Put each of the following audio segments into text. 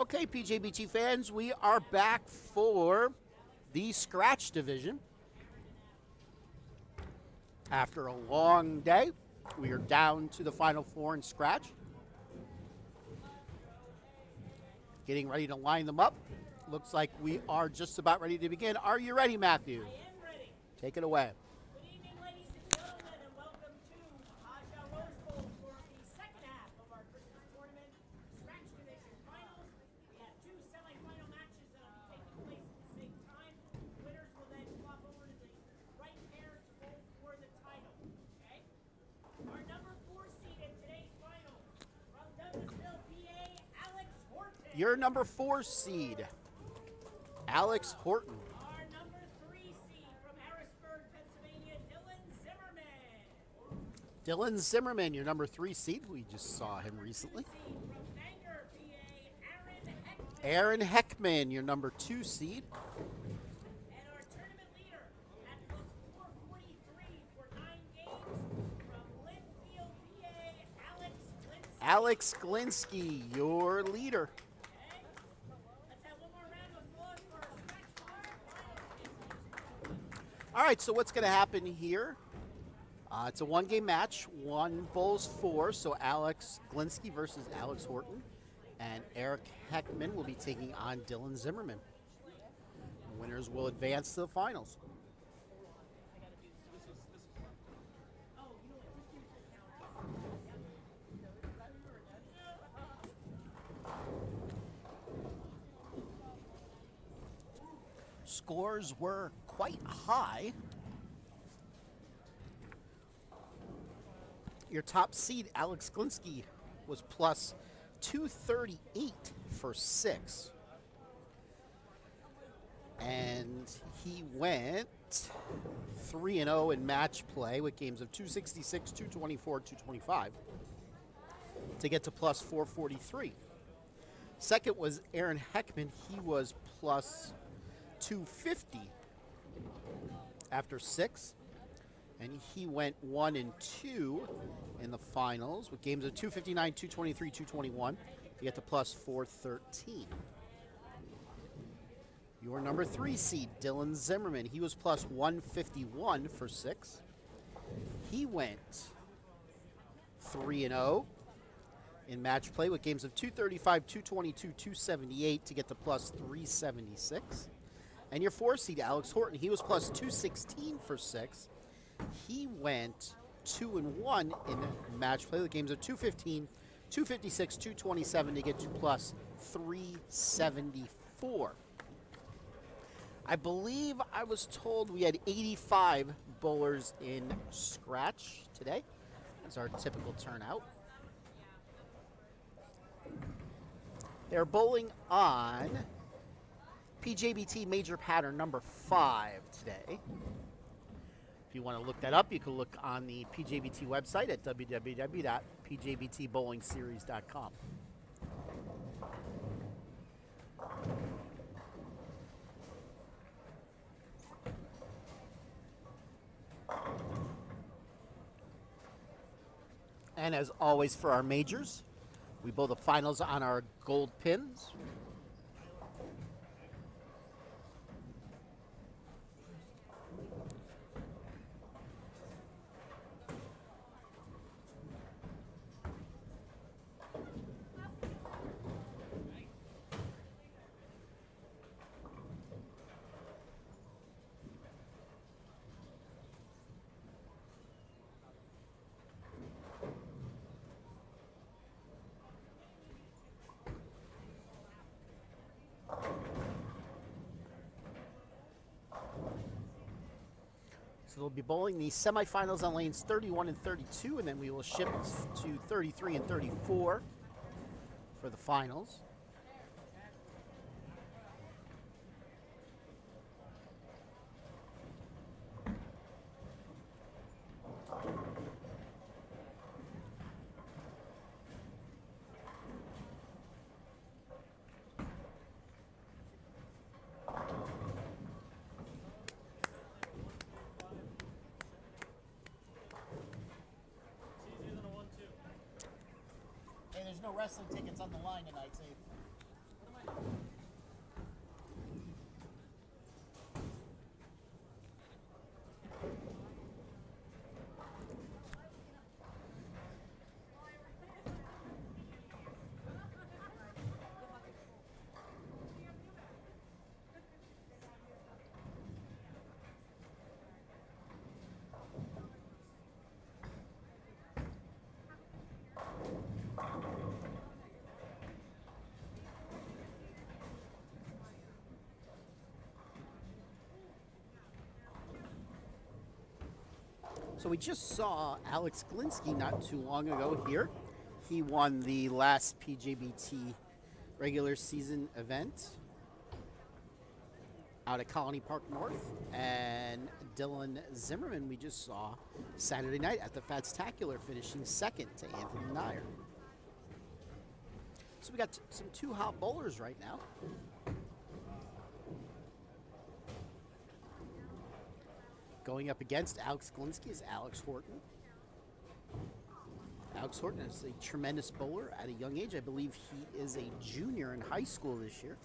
Okay, PJBT fans, we are back for the Scratch division. After a long day, we are down to the Final Four in Scratch. Getting ready to line them up. Looks like we are just about ready to begin. Are you ready, Matthew? I am ready. Take it away. Good evening, ladies and gentlemen, and welcome to Haja Rose Bowl for the second half of our Christmas tournament, Scratch Division Finals. We have two semifinal matches that will be taking place at the same time. Winners will then flop over to the right pair to bowl for the title. Okay? Our number 4 seed in today's finals from Douglasville, PA, Alex Horton. Your number 4 seed, Alex Horton. Our number 3 seed from Harrisburg, Pennsylvania, Dylan Zimmerman. Dylan Zimmerman, your number 3 seed. We just saw him recently. Seed from Bangor, PA, Aaron Heckman. Aaron Heckman, your number 2 seed. And our tournament leader at plus 443 for 9 games from Linfield, PA, Alex Glinski. Alex Glinski, your leader. Okay? Let's have one more round of applause for our Scratch Final. All right, so what's going to happen here? It's a one-game match. One bowls 4, so Alex Glinski versus Alex Horton. And Eric Heckman will be taking on Dylan Zimmerman. Winners will advance to the finals. Scores were quite high. Your top seed, Alex Glinski, was plus 238 for 6. And he went 3-0 in match play with games of 266, 224, 225 to get to plus 443. Second was Aaron Heckman. He was plus 250 after 6. And he went 1-2 in the finals with games of 259, 223, 221 to get to plus 413. Your number 3 seed, Dylan Zimmerman, he was plus 151 for 6. He went 3-0 in match play with games of 235, 222, 278 to get to plus 376. And your 4 seed, Alex Horton, he was plus 216 for 6. He went 2-1 in match play with games of 215, 256, 227 to get to plus 374. I believe I was told we had 85 bowlers in Scratch today. That's our typical turnout. They're bowling on PJBT Major Pattern number 5 today. If you want to look that up, you can look on the PJBT website at www.pjbtbowlingseries.com. And as always for our majors, we bowl the finals on our gold pins. So they'll be bowling the semifinals on lanes 31 and 32, and then we will shift to 33 and 34 for the finals. Hey, there's no wrestling tickets on the line tonight, so So we just saw Alex Glinsky not too long ago here. He won the last PJBT regular season event out at Colony Park North. And Dylan Zimmerman we just saw Saturday night at the Fatstacular, finishing second to Anthony Nyer. So we got some two hot bowlers right now. Going up against Alex Glinsky is Alex Horton. Alex Horton is a tremendous bowler at a young age. I believe he is a junior in high school this year.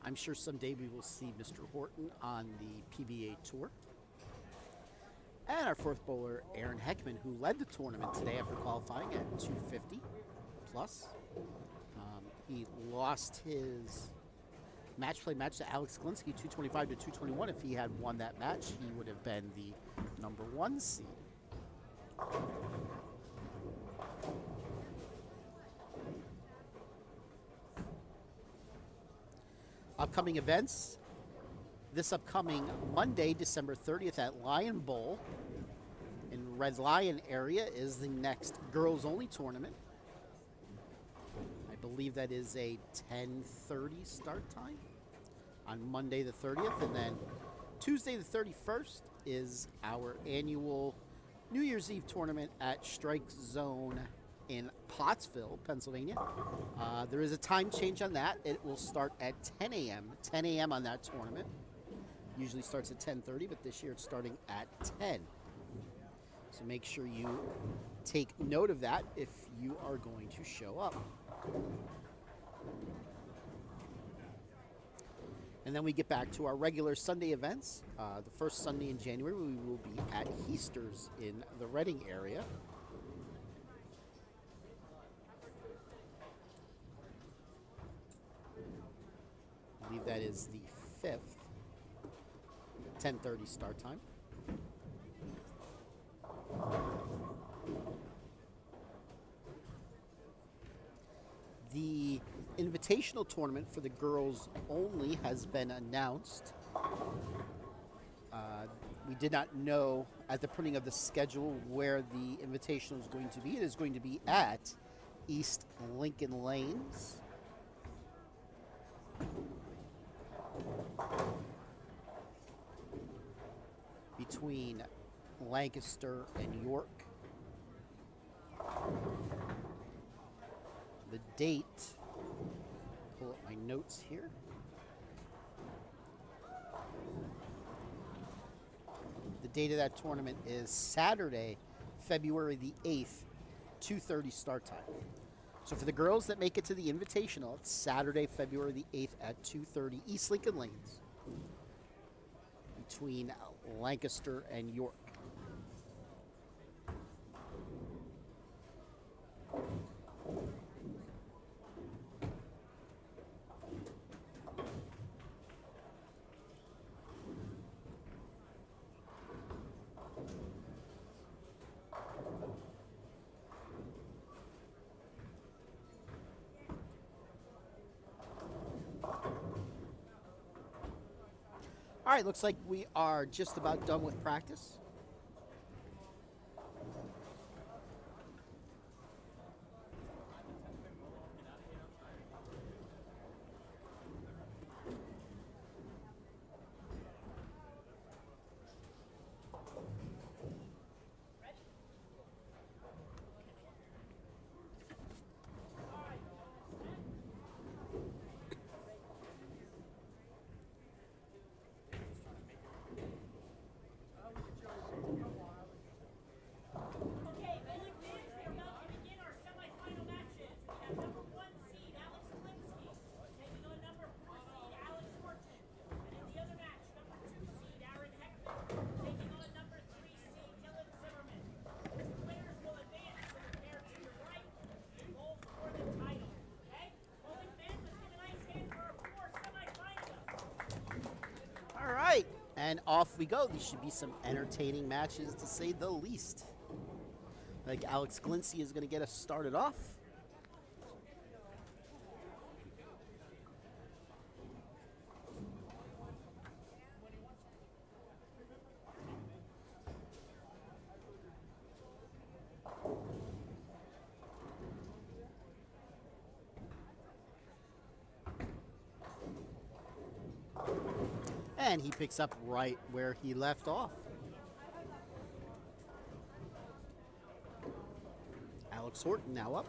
I'm sure someday we will see Mr. Horton on the PBA Tour. And our fourth bowler, Aaron Heckman, who led the tournament today after qualifying at 250 plus. He lost his match to Alex Glinsky, 225 to 221. If he had won that match, he would have been the number 1 seed. Upcoming events. This upcoming Monday, December 30th at Lion Bowl in Red Lion area is the next girls-only tournament. I believe that is a 10:30 start time on Monday the 30th. And then Tuesday the 31st is our annual New Year's Eve tournament at Strike Zone in Pottsville, Pennsylvania. There is a time change on that. It will start at 10 a.m. 10 a.m. on that tournament. Usually starts at 10:30, but this year it's starting at 10. So make sure you take note of that if you are going to show up. And then we get back to our regular Sunday events. The first Sunday in January, we will be at Heaster's in the Reading area. I believe that is the 5th, 10:30 start time. The invitational tournament for the girls only has been announced. We did not know at the printing of the schedule where the invitational is going to be. It is going to be at East Lincoln Lanes. Between Lancaster and York. The date, pull up my notes here. The date of that tournament is Saturday, February the 8th, 2:30 start time. So for the girls that make it to the Invitational, it's Saturday, February the 8th at 2:30, East Lincoln Lanes, between Lancaster and York. All right, looks like we are just about done with practice. Okay, bowling fans, we are about to begin our semifinal matches. We have number 1 seed Alex Glinsky taking on number 4 seed Alex Horton. And in the other match, number 2 seed Aaron Heckman taking on number 3 seed Dylan Zimmerman. The 2 winners will advance to the pair to your right and bowl for the title. Okay? Bowling fans, let's give a nice hand for our 4 semifinalists. All right, and off we go. These should be some entertaining matches, to say the least. Like Alex Glinsky is going to get us started off. And he picks up right where he left off. Alex Horton now up.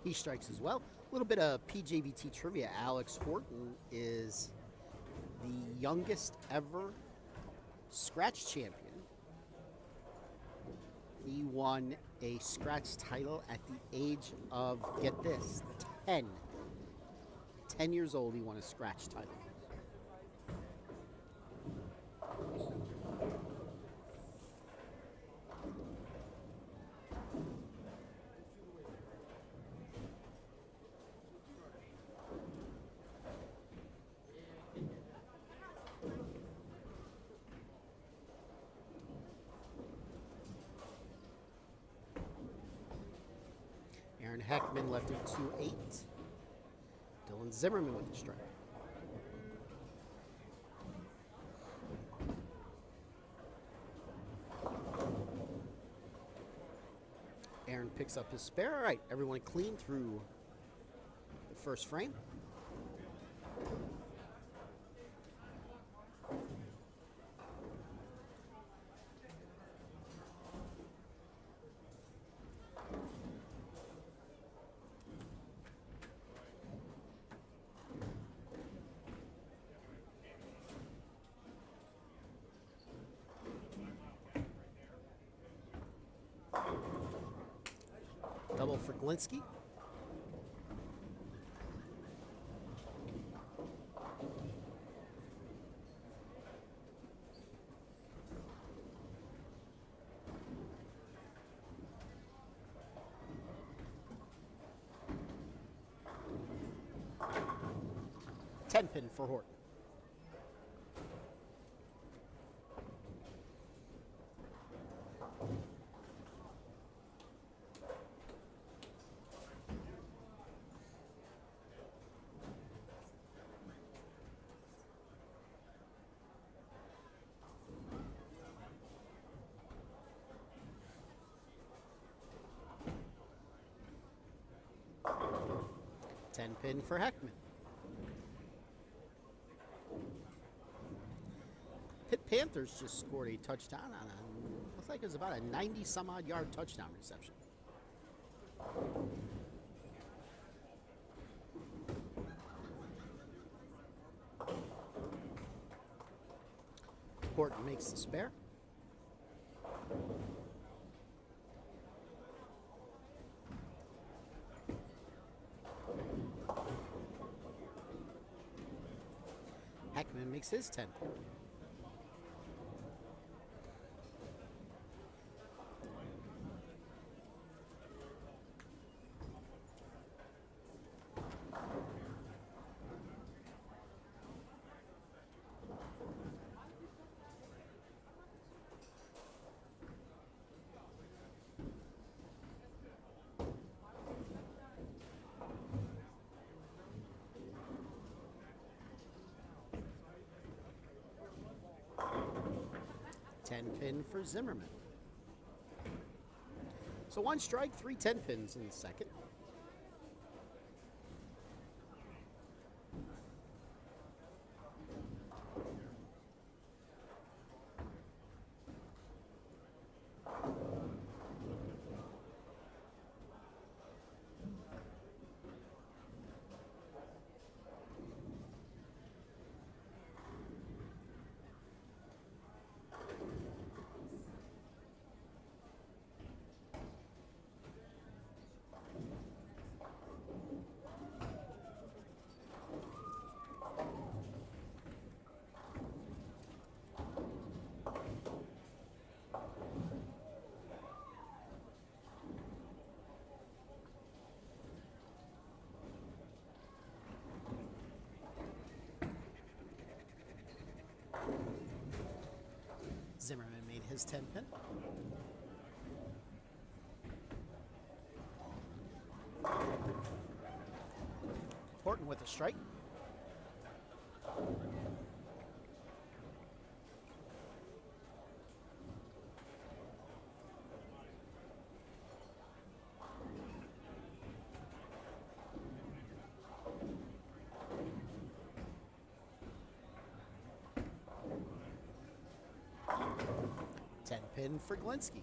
He strikes as well. A little bit of PJBT trivia. Alex Horton is the youngest ever scratch champion. He won a scratch title at the age of, get this, 10. 10 years old, he won a scratch title. Aaron Heckman left at 2-8. Dylan Zimmerman with the strike. Aaron picks up his spare. All right, everyone clean through the first frame. Double for Glinsky. Ten pin for Horton. Ten pin for Heckman. Pitt Panthers just scored a touchdown on a, looks like it was about a 90-some-odd yard touchdown reception. Horton makes the spare. Heckman makes his 10. Ten pin for Zimmerman. So one strike, 3 10 pins in the second. Zimmerman made his 10 pin. Horton with a strike. pin for Glinsky.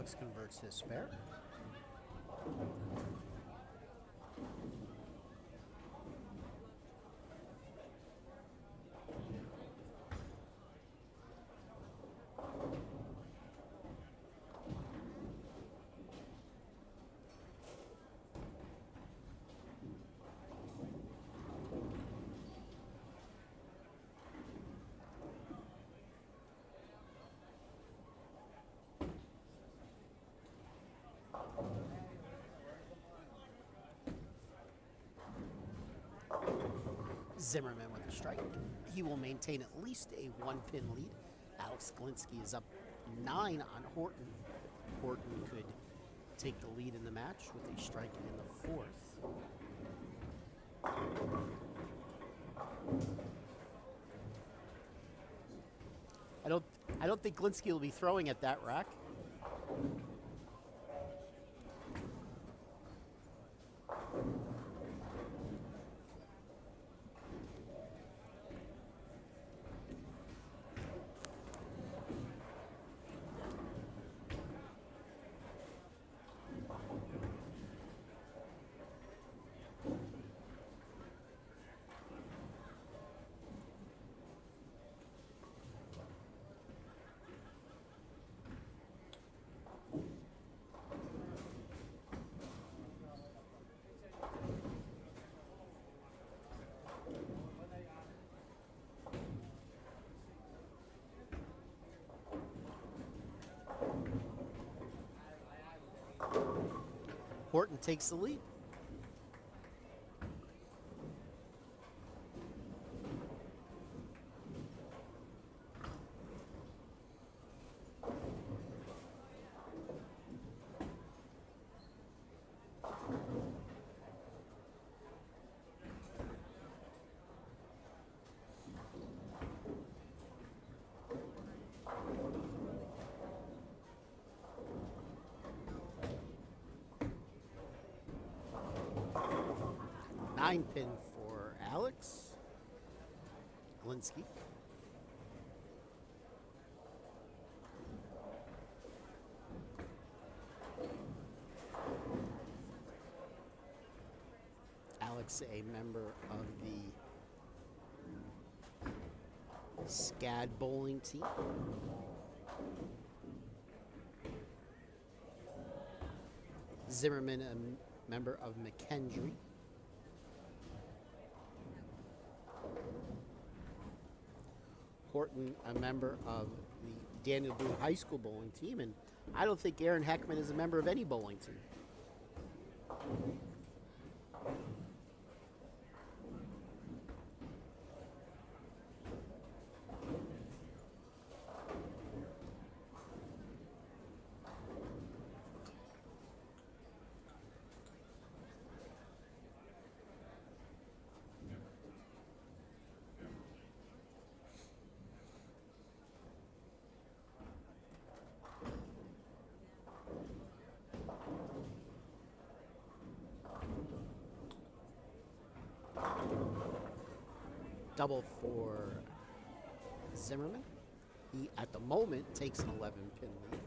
Alex converts his spare. Zimmerman with a strike. He will maintain at least a 1-pin lead. Alex Glinsky is up 9 on Horton. Horton could take the lead in the match with a strike in the 4th. I don't think Glinsky will be throwing at that rack. Horton takes the lead. Nine pin for Alex Glinsky. Alex, a member of the SCAD bowling team. Zimmerman, a member of McKendree. Horton, a member of the Daniel Boone High School bowling team, and I don't think Aaron Heckman is a member of any bowling team. Double for Zimmerman. He, at the moment, takes an 11-pin lead.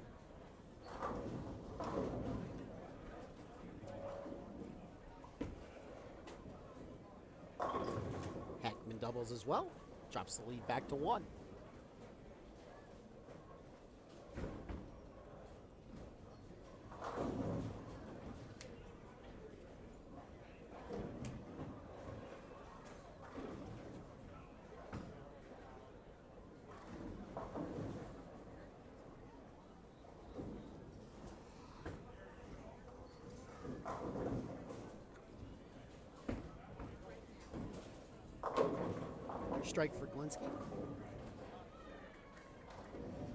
Heckman doubles as well. Drops the lead back to 1. Strike for Glinsky.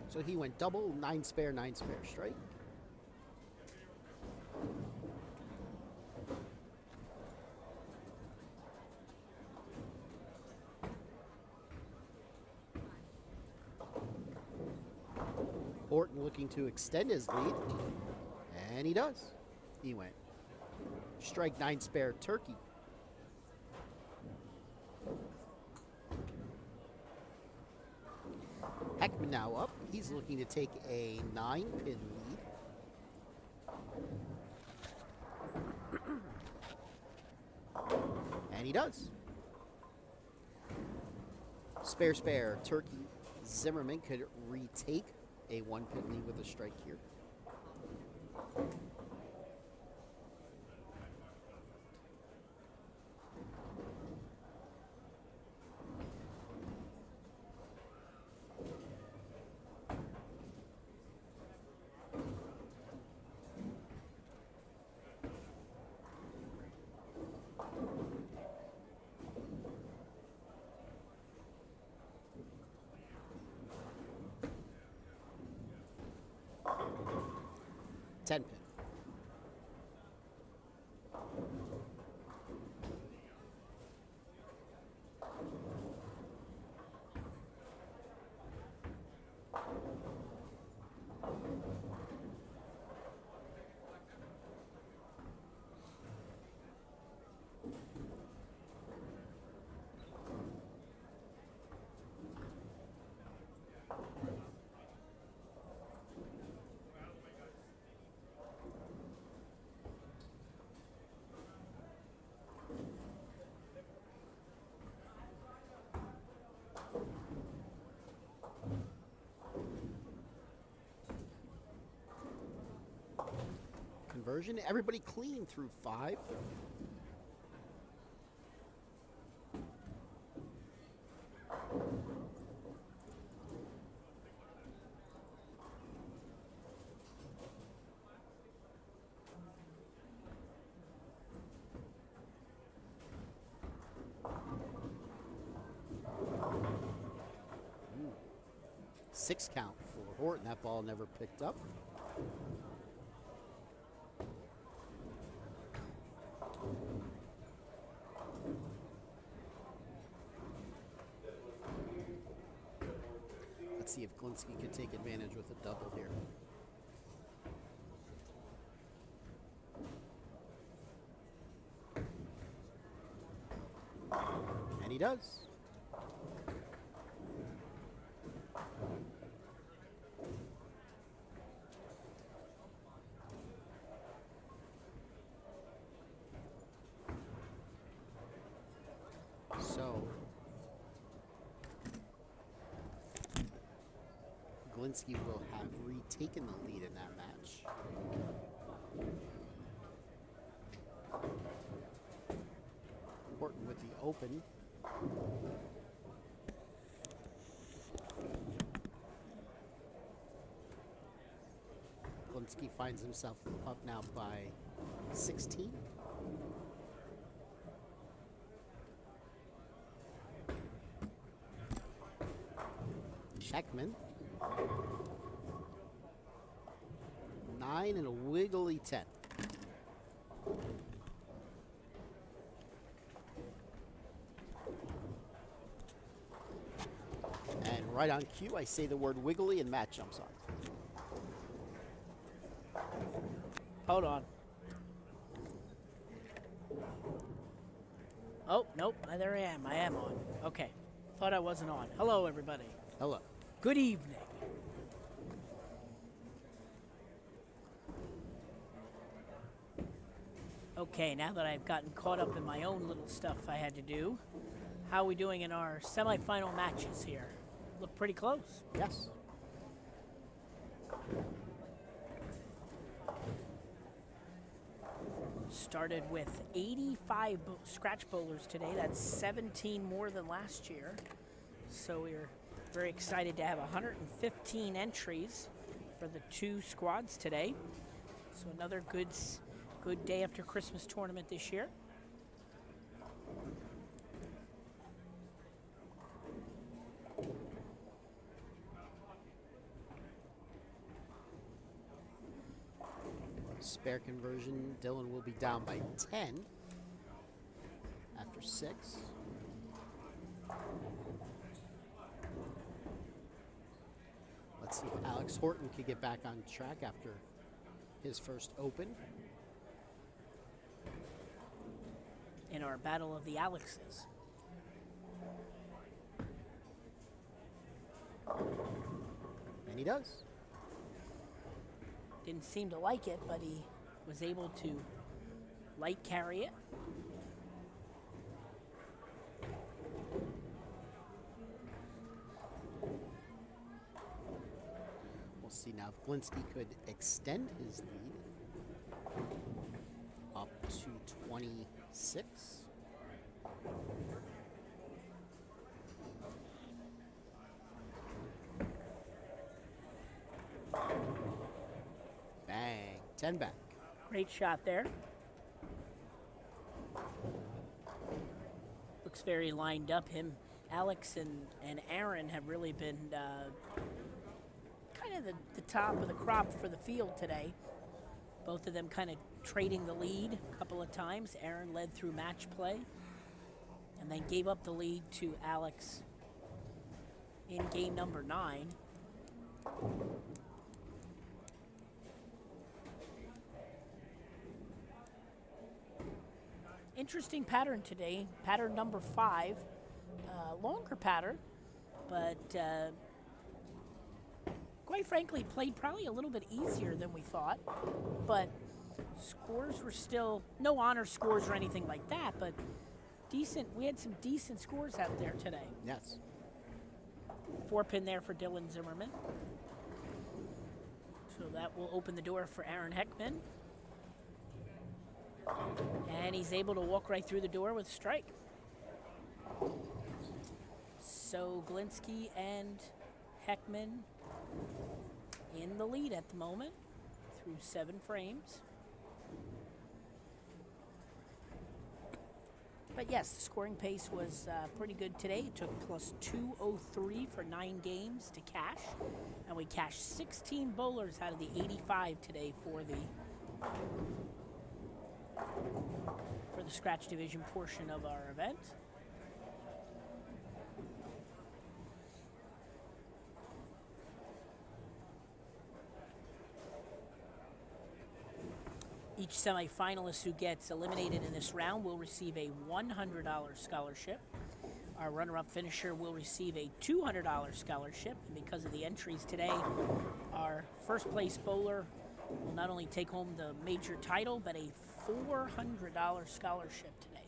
So he went double, 9 spare strike. Horton looking to extend his lead, and he does. He went strike 9 spare turkey. Heckman now up. He's looking to take a 9-pin lead. And he does. Spare turkey. Zimmerman could retake a 1-pin lead with a strike here. Ten pin. Conversion. Everybody clean through 5. Six count for Horton. That ball never picked up. Let's see if Glinsky can take advantage with a double here. And he does. So Glinsky will have retaken the lead in that match. Horton with the open. Glinsky finds himself up now by 16. Heckman. 9 and a wiggly 10. And right on cue, I say the word wiggly and Matt jumps on. Hold on. Oh, nope, there I am. I am on. Okay. Thought I wasn't on. Hello, everybody. Hello. Good evening. Okay, now that I've gotten caught up in my own little stuff I had to do, how are we doing in our semifinal matches here? Look pretty close. Yes. Started with 85 scratch bowlers today. That's 17 more than last year. So we're very excited to have 115 entries for the 2 squads today. So another good day after Christmas tournament this year. Spare conversion. Dylan will be down by 10 after 6. Let's see if Alex Horton could get back on track after his first open. In our battle of the Alexes. And he does. Didn't seem to like it, but he was able to light carry it. We'll see now if Glinsky could extend his lead up to 26. Bang, 10 back. Great shot there. Looks very lined up. Alex and Aaron have really been kind of the top of the crop for the field today. Both of them kind of trading the lead a couple of times. Aaron led through match play and then gave up the lead to Alex in game number 9. Interesting pattern today, pattern number 5. Longer pattern, but quite frankly played probably a little bit easier than we thought. But scores were still, no honor scores or anything like that, but decent. We had some decent scores out there today. Yes. 4-pin there for Dylan Zimmerman. So that will open the door for Aaron Heckman. And he's able to walk right through the door with strike. So Glinsky and Heckman in the lead at the moment through 7 frames. But yes, the scoring pace was pretty good today. It took plus 203 for 9 games to cash. And we cashed 16 bowlers out of the 85 today for the scratch division portion of our event. Each semifinalist who gets eliminated in this round will receive a $100 scholarship. Our runner-up finisher will receive a $200 scholarship. And because of the entries today, our first place bowler will not only take home the major title, but a $400 scholarship today.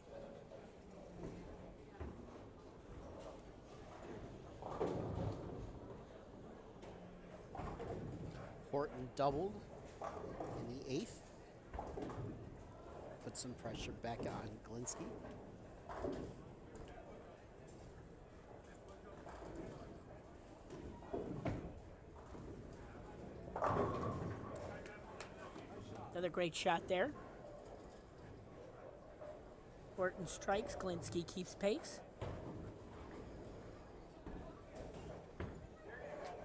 Horton doubled in the 8th. Put some pressure back on Glinsky. Another great shot there. Horton strikes, Glinsky keeps pace.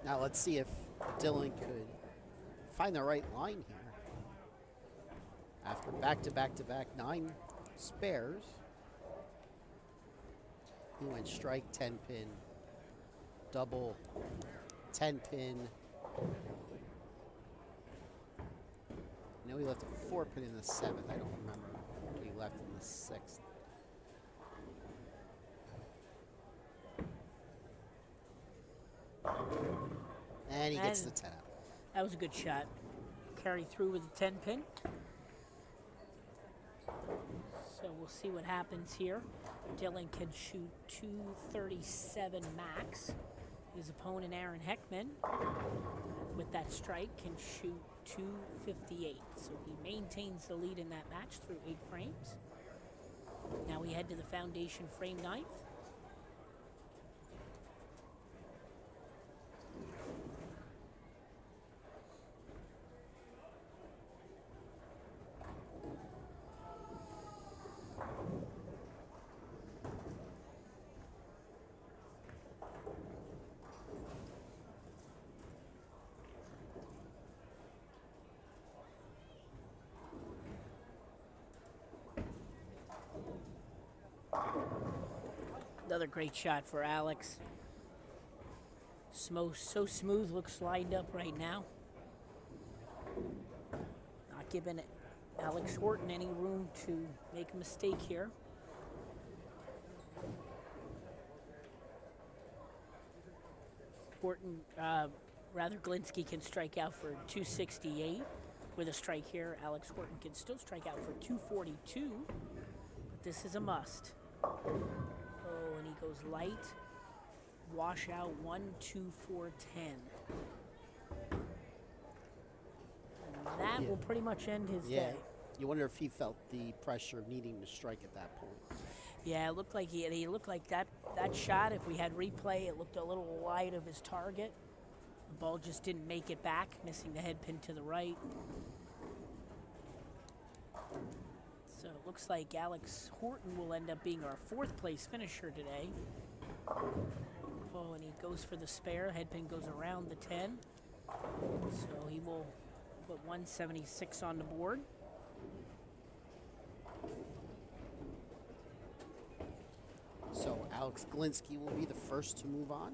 Now let's see if Dylan could find the right line here. After back-to-back-to-back 9 spares, he went strike, 10-pin, double, 10-pin. I know he left a 4-pin in the 7th. I don't remember what he left in the 6th. And he gets the 10 out. That was a good shot. Carry through with the 10-pin. So we'll see what happens here. Dylan can shoot 237 max. His opponent, Aaron Heckman, with that strike, can shoot 258. So he maintains the lead in that match through 8 frames. Now we head to the foundation frame 9th. Another great shot for Alex. So smooth, looks lined up right now. Not giving Alex Horton any room to make a mistake here. Horton, Glinski can strike out for 268 with a strike here. Alex Horton can still strike out for 242, but this is a must. Oh, and he goes light. Washout 1, 2, 4, 10. And that will pretty much end his day. You wonder if he felt the pressure of needing to strike at that point. Yeah, it looked like he looked like that shot, if we had replay, it looked a little wide of his target. The ball just didn't make it back, missing the head pin to the right. So it looks like Alex Horton will end up being our 4th place finisher today. Oh, and he goes for the spare. Head pin goes around the 10. So he will put 176 on the board. So Alex Glinski will be the first to move on.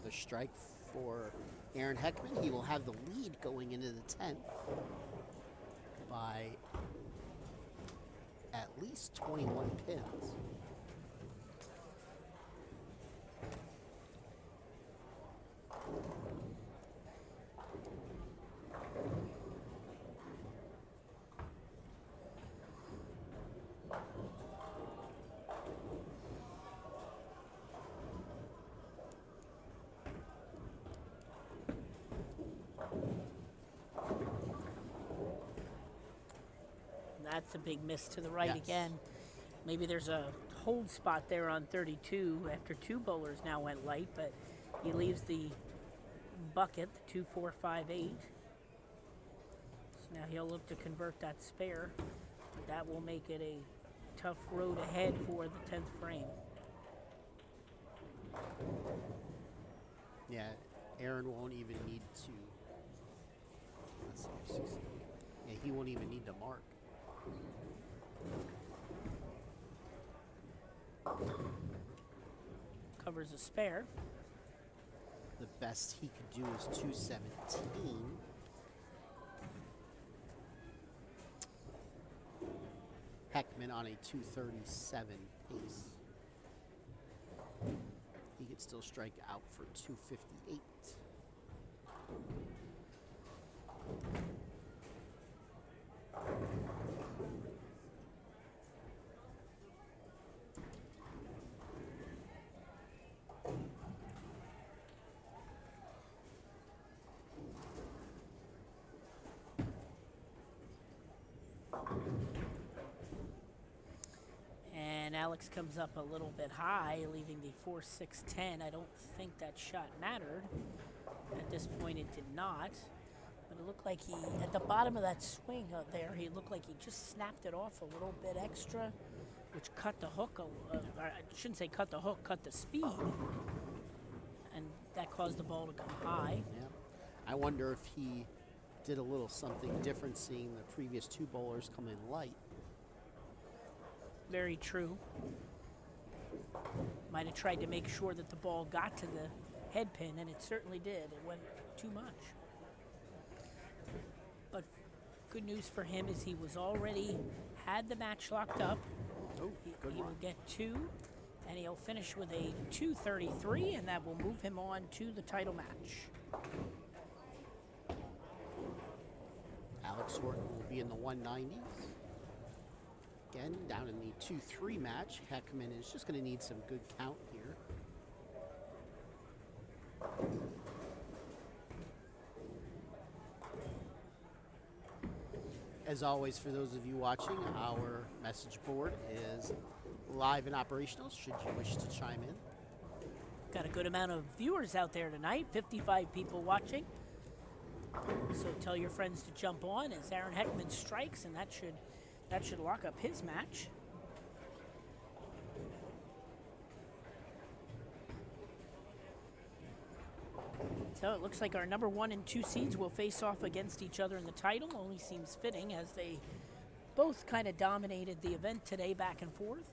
The strike for Aaron Heckman. He will have the lead going into the 10th by at least 21 pins. That's a big miss to the right Yes. again. Maybe there's a hold spot there on 32 after 2 bowlers now went light, but he leaves the bucket, the 2, 4, 5, 8. So now he'll look to convert that spare. But that will make it a tough road ahead for the 10th frame. Yeah, Aaron won't even need to. Let's see, yeah, he won't even need to mark. Covers a spare. The best he could do is 217. Heckman on a 237 pace. He could still strike out for 258. And Alex comes up a little bit high, leaving the 4, 6, 10. I don't think that shot mattered. At this point, it did not. But it looked like he, at the bottom of that swing out there, he looked like he just snapped it off a little bit extra, which cut the hook, I shouldn't say cut the hook, cut the speed. And that caused the ball to come high. Yeah. I wonder if he did a little something different seeing the previous 2 bowlers come in light. Very true. Might have tried to make sure that the ball got to the head pin, and it certainly did. It went too much. But good news for him is he was already had the match locked up. Oh, good He one. will get 2, and he'll finish with a 233, and that will move him on to the title match. Alex Horton will be in the 190s. Again, down in the 2-3 match, Heckman is just going to need some good count here. As always, for those of you watching, our message board is live and operational should you wish to chime in. Got a good amount of viewers out there tonight, 55 people watching. So tell your friends to jump on as Aaron Heckman strikes, and that should lock up his match. So it looks like our number 1 and 2 seeds will face off against each other in the title. Only seems fitting as they both kind of dominated the event today, back and forth.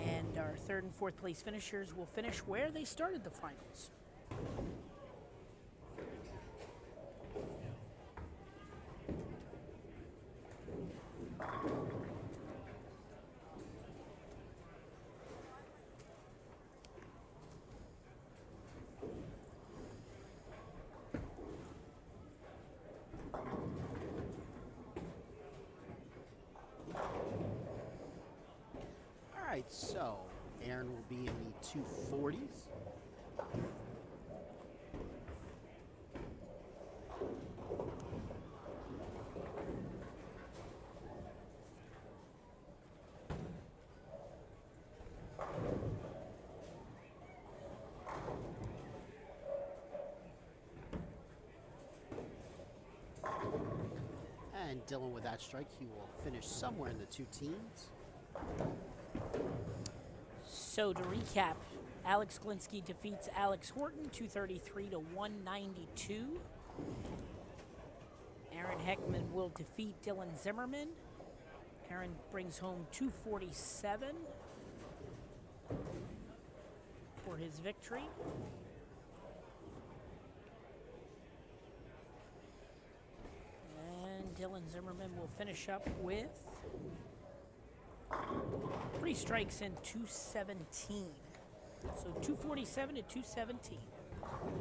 And our third and fourth place finishers will finish where they started the finals. All right, so Aaron will be in the 240s. And Dylan with that strike, he will finish somewhere in the 2 teens. So to recap, Alex Glinsky defeats Alex Horton 233 to 192. Aaron Heckman will defeat Dylan Zimmerman. Aaron brings home 247 for his victory. And Dylan Zimmerman will finish up with 3 strikes and 217. So 247 to 217.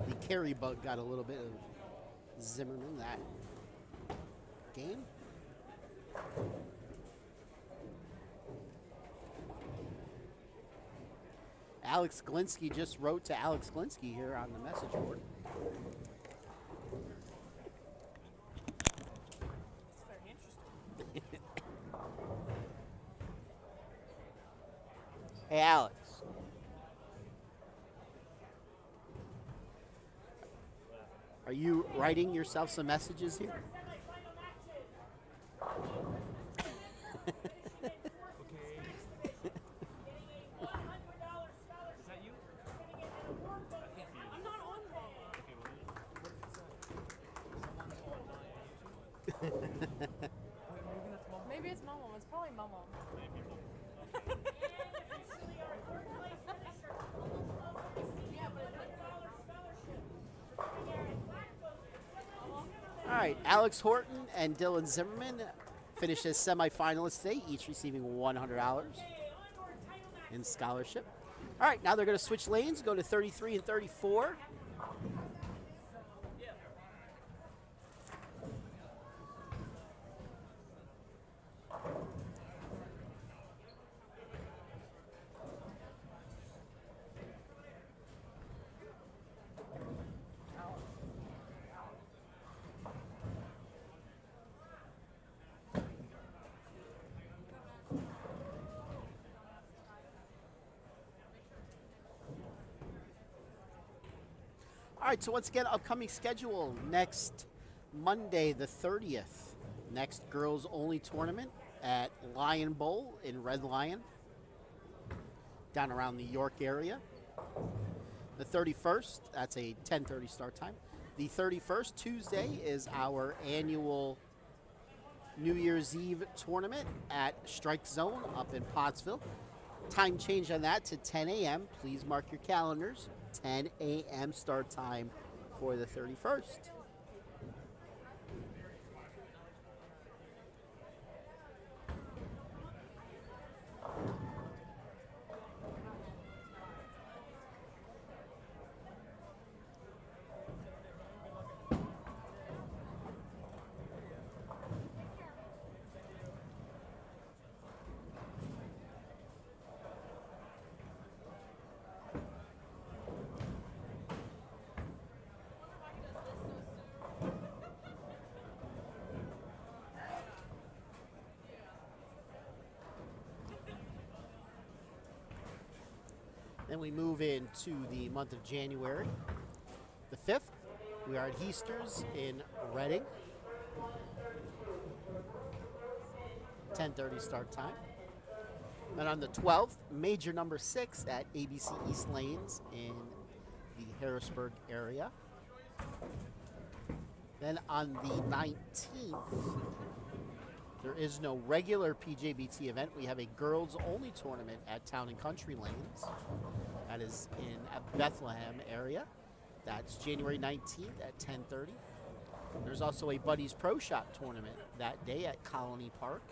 The carry bug got a little bit of Zimmerman that game. Alex Glinsky just wrote to Alex Glinsky here on the message board. It's very interesting. Hey, Alex. Are you writing yourself some messages here? Maybe it's Momo. It's probably Momo. All right, Alex Horton and Dylan Zimmerman finished as semifinalists today, each receiving $100 in scholarship. All right, now they're going to switch lanes, go to 33 and 34. All right, so once again, upcoming schedule next Monday, the 30th. Next girls only tournament at Lion Bowl in Red Lion, down around the York area. The 31st, that's a 10:30 start time. The 31st, Tuesday, is our annual New Year's Eve tournament at Strike Zone up in Pottsville. Time change on that to 10 a.m. Please mark your calendars. 10 a.m. start time for the 31st. Then we move into the month of January. The 5th, we are at Heasters in Reading. 10:30 start time. Then on the 12th, major number 6 at ABC East Lanes in the Harrisburg area. Then on the 19th, There is no regular PJBT event. We have a girls-only tournament at Town and Country Lanes. That is in a Bethlehem area. That's January 19th at 10:30. There's also a Buddies Pro Shop tournament that day at Colony Park.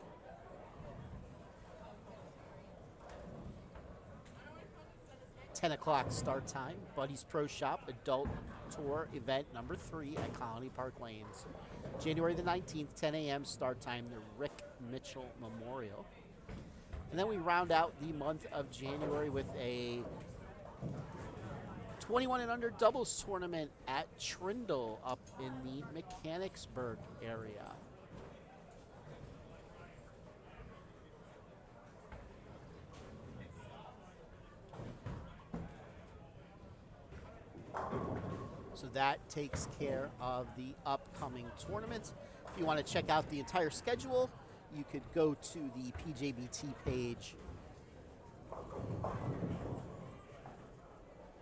$10 start time. Buddies Pro Shop Adult Tour event number 3 at Colony Park Lanes. January the 19th, 10 a.m. start time, the Rick Mitchell Memorial. And then we round out the month of January with a 21 and under doubles tournament at Trindle up in the Mechanicsburg area. So that takes care of the upcoming tournaments. If you want to check out the entire schedule, you could go to the PJBT page,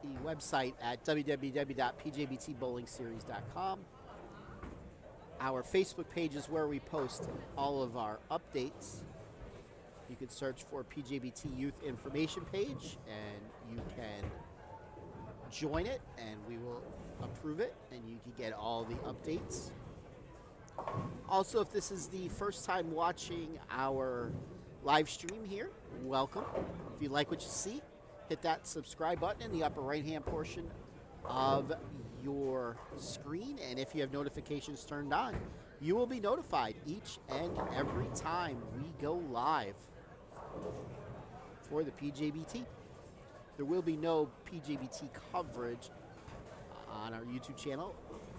the website at www.pjbtbowlingseries.com. Our Facebook page is where we post all of our updates. You can search for PJBT Youth Information page, and you can join it, and we will approve it, and you can get all the updates. Also, if this is the first time watching our live stream here, welcome. If you like what you see, hit that subscribe button in the upper right-hand portion of your screen, and if you have notifications turned on, you will be notified each and every time we go live for the PJBT. There will be no PJBT coverage on our YouTube channel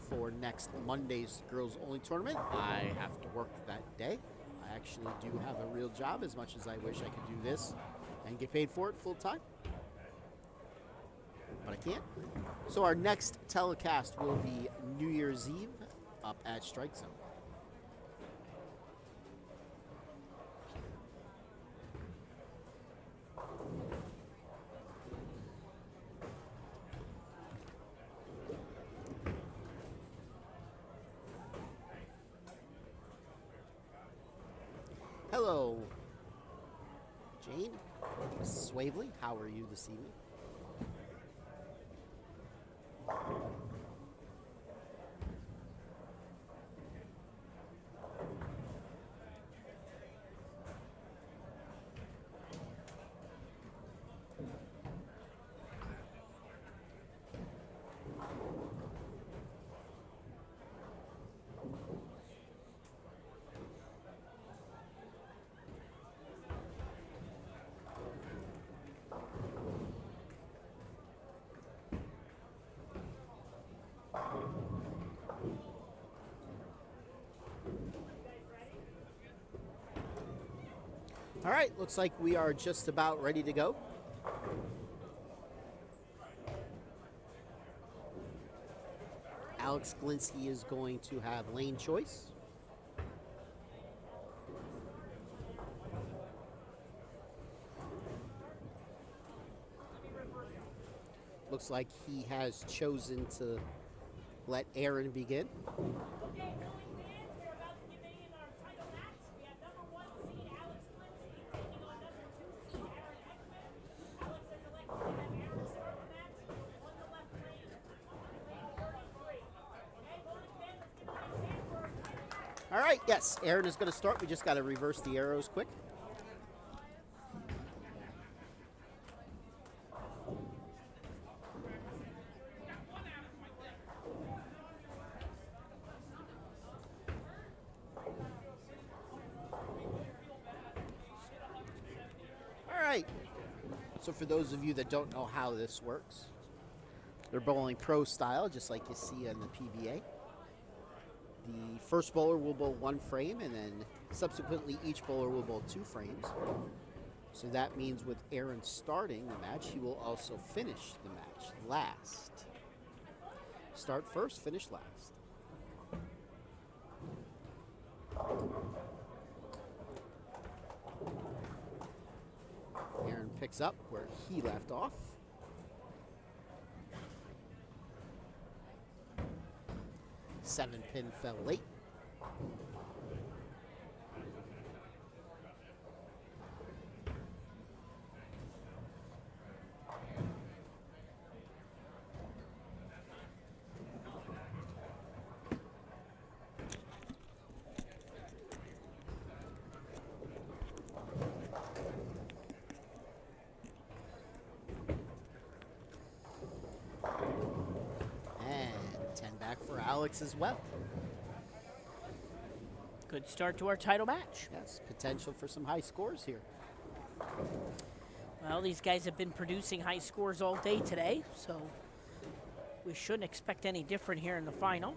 for next Monday's girls only tournament. I have to work that day. I actually do have a real job, as much as I wish I could do this and get paid for it full time, but I can't. So our next telecast will be New Year's Eve up at Strike Zone. Hello, Jane, Mrs. Swavely, how are you this evening? All right, looks like we are just about ready to go. Alex Glinski is going to have lane choice. Looks like he has chosen to let Aaron begin. Okay, Billy fans, we're about to give in our title match. We have number 1 seed Alex Glinski taking on number 2 seed Aaron Heckman. Alex has elected to have Aaron start the match on the left lane, lane 33. Okay, Billy fans, let's give it a hand for our title match. All right, yes, Aaron is going to start. We just got to reverse the arrows quick. So for those of you that don't know how this works, they're bowling pro style, just like you see on the PBA. The first bowler will bowl 1 frame, and then subsequently each bowler will bowl 2 frames. So that means with Aaron starting the match, he will also finish the match last. Start first, finish last. Aaron picks up where he left off. Seven pin fell late. for Alex as well. Good start to our title match. Yes, potential for some high scores here. Well, these guys have been producing high scores all day today, so we shouldn't expect any different here in the final.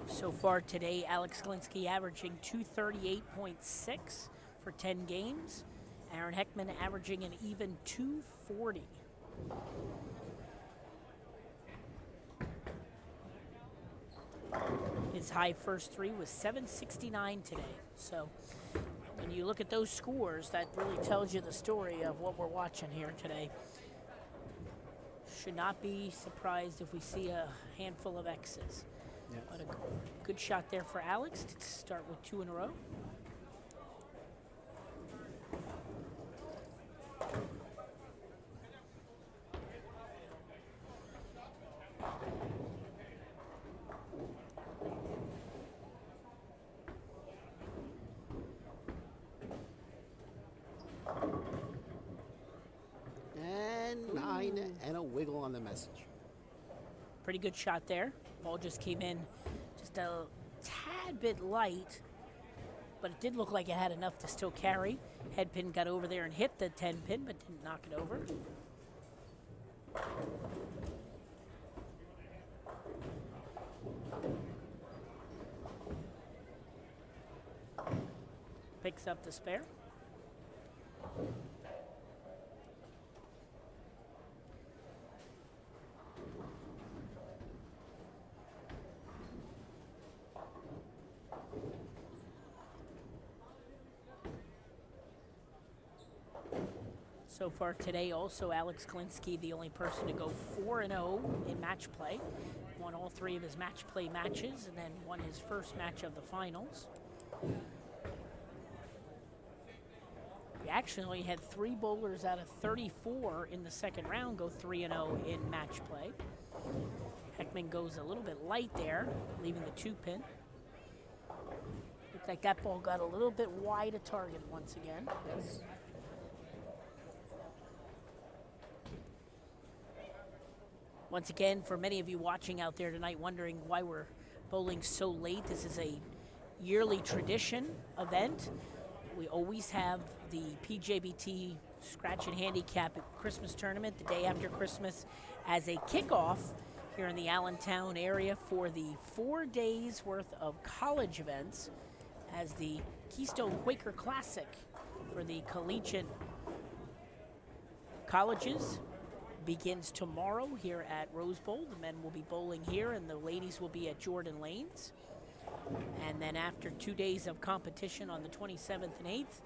So far today, Alex Glinski averaging 238.6 for 10 games. Aaron Heckman averaging an even 240. His high first three was 769 today. So when you look at those scores, that really tells you the story of what we're watching here today. Should not be surprised if we see a handful of X's. Yes. But a good shot there for Alex to start with 2 in a row. And 9 and a wiggle on the message. Pretty good shot there. Ball just came in just a tad bit light, but it did look like it had enough to still carry. Head pin got over there and hit the 10 pin, but didn't knock it over. Picks up the spare. So far today, also Alex Glinski, the only person to go 4-0 in match play. Won all 3 of his match play matches and then won his first match of the finals. He actually only had 3 bowlers out of 34 in the second round go 3-0 in match play. Heckman goes a little bit light there, leaving the 2 pin. Looks like that ball got a little bit wide of target once again. Yes. Once again, for many of you watching out there tonight wondering why we're bowling so late, this is a yearly tradition event. We always have the PJBT Scratch and Handicap Christmas Tournament the day after Christmas as a kickoff here in the Allentown area for the 4 days worth of college events as the Keystone Quaker Classic for the collegiate colleges begins tomorrow here at Rose Bowl. The men will be bowling here and the ladies will be at Jordan Lanes. And then after 2 days of competition on the 27th and 8th,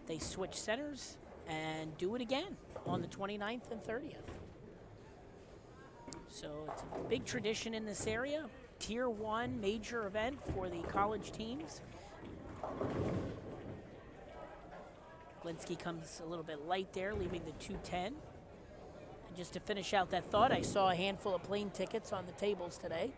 they switch centers and do it again on the 29th and 30th. So it's a big tradition in this area. Tier 1 major event for the college teams. Glinski comes a little bit light there, leaving the 210. And just to finish out that thought, I saw a handful of plane tickets on the tables today.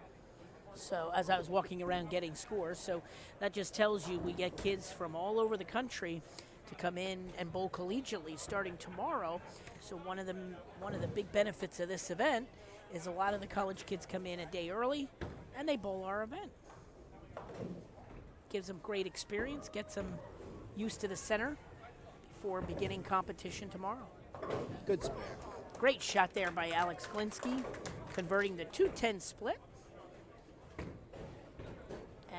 So as I was walking around getting scores, so that just tells you we get kids from all over the country to come in and bowl collegiately starting tomorrow. So one of the big benefits of this event is a lot of the college kids come in a day early and they bowl our event. Gives them great experience, gets them used to the center before beginning competition tomorrow. Good spare. Great shot there by Alex Glinski, converting the 210 split.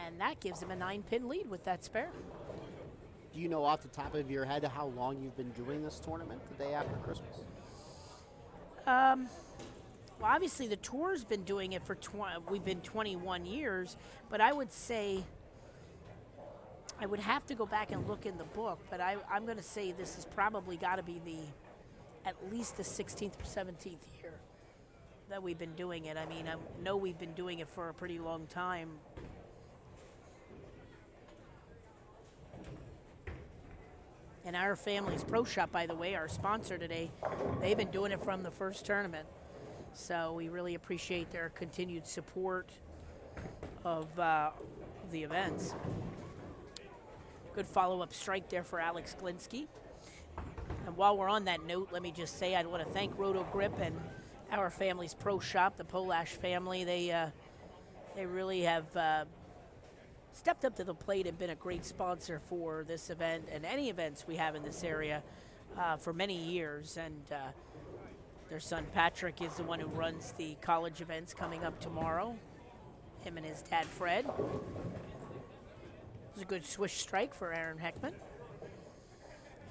And that gives him a 9-pin lead with that spare. Do you know off the top of your head how long you've been doing this tournament the day after Christmas? Well, obviously the tour's been doing it for we've been 21 years, but I would say I would have to go back and look in the book, but I'm going to say this has probably got to be at least the 16th or 17th year that we've been doing it. I mean, I know we've been doing it for a pretty long time. And our family's Pro Shop, by the way, our sponsor today, they've been doing it from the first tournament. So we really appreciate their continued support of the events. Good follow-up strike there for Alex Glinsky. And while we're on that note, let me just say I want to thank Roto Grip and Our Family's Pro Shop, the Polash family. They really have stepped up to the plate and been a great sponsor for this event and any events we have in this area for many years. And their son Patrick is the one who runs the college events coming up tomorrow. Him and his dad Fred. It was a good swish strike for Aaron Heckman.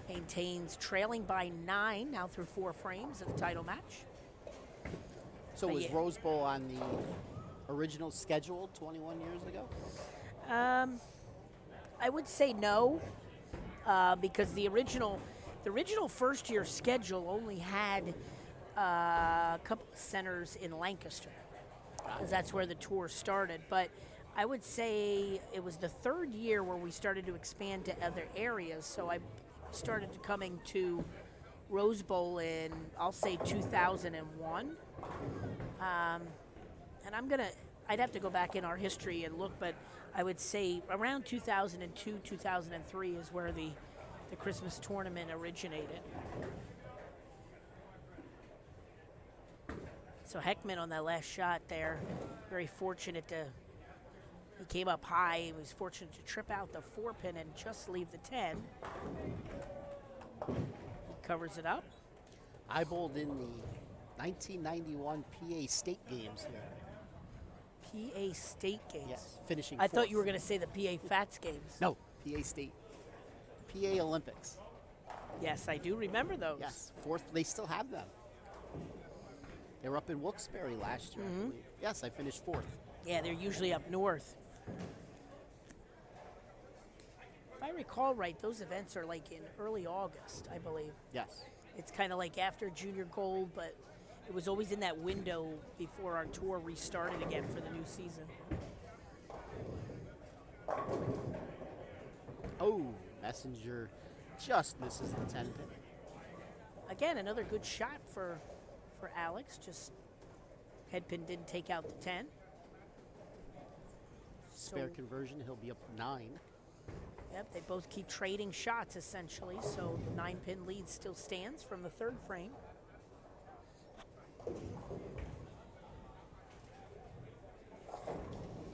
Maintains trailing by 9 now through 4 frames of the title match. So But was yeah. Rose Bowl on the original schedule 21 years ago? I would say no, because the original first year schedule only had a couple of centers in Lancaster, because that's where the tour started. But I would say it was the third year where we started to expand to other areas. So I started coming to Rose Bowl in, I'll say 2001. And I'd have to go back in our history and look, but I would say around 2002, 2003 is where the Christmas tournament originated. So Heckman on that last shot there, very fortunate he came up high. He was fortunate to trip out the 4-pin and just leave the 10. He covers it up. I bowled in the 1991 PA State Games here. PA State Games. Yes, finishing I thought fourth. you were going to say the PA Fats Games. No, PA State. PA Olympics. Yes, I do remember those. Yes, fourth. They still have them. They were up in Wilkes-Barre last year, I believe. Yes, I finished fourth. Yeah, they're usually up north. If I recall right, those events are like in early August, I believe. Yes. It's kind of like after Junior Gold, but it was always in that window before our tour restarted again for the new season. Oh, Messenger just misses the 10-pin. Again, another good shot for Alex. Just headpin didn't take out the 10. Spare So- conversion, he'll be up 9. Yep, they both keep trading shots essentially, so the 9-pin lead still stands from the 3rd frame.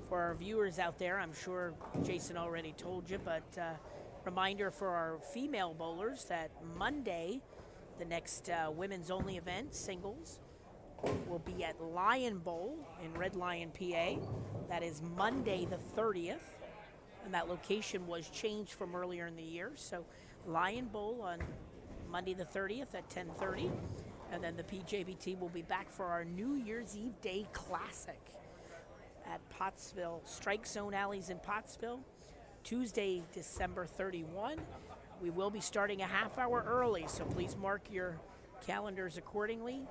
For our viewers out there, I'm sure Jason already told you, but reminder for our female bowlers that Monday, the next women's only event, singles, will be at Lion Bowl in Red Lion, PA. That is Monday the 30th. And that location was changed from earlier in the year. So Lion Bowl on Monday the 30th at 10:30. And then the PJBT will be back for our New Year's Eve Day Classic at Pottsville, Strike Zone Alleys in Pottsville, Tuesday, December 31. We will be starting a half hour early, so please mark your calendars accordingly.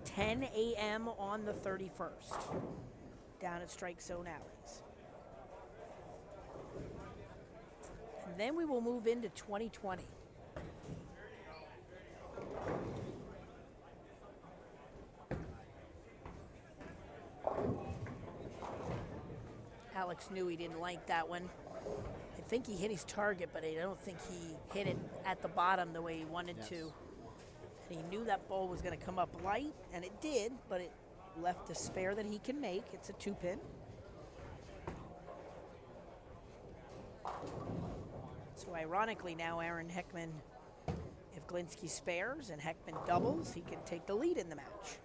10 a.m. on the 31st, down at Strike Zone Alleys. And then we will move into 2020. Alex knew he didn't like that one. I think he hit his target, but I don't think he hit it at the bottom the way he wanted to. And he knew that ball was going to come up light, and it did, but it left a spare that he can make. It's a 2-pin. So ironically now, Aaron Heckman, if Glinsky spares and Heckman doubles, he can take the lead in the match.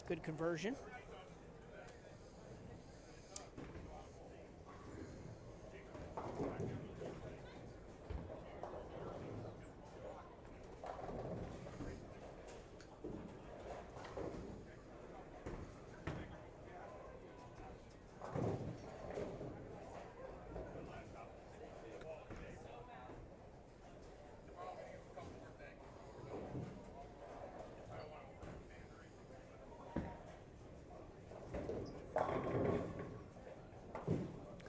Good conversion.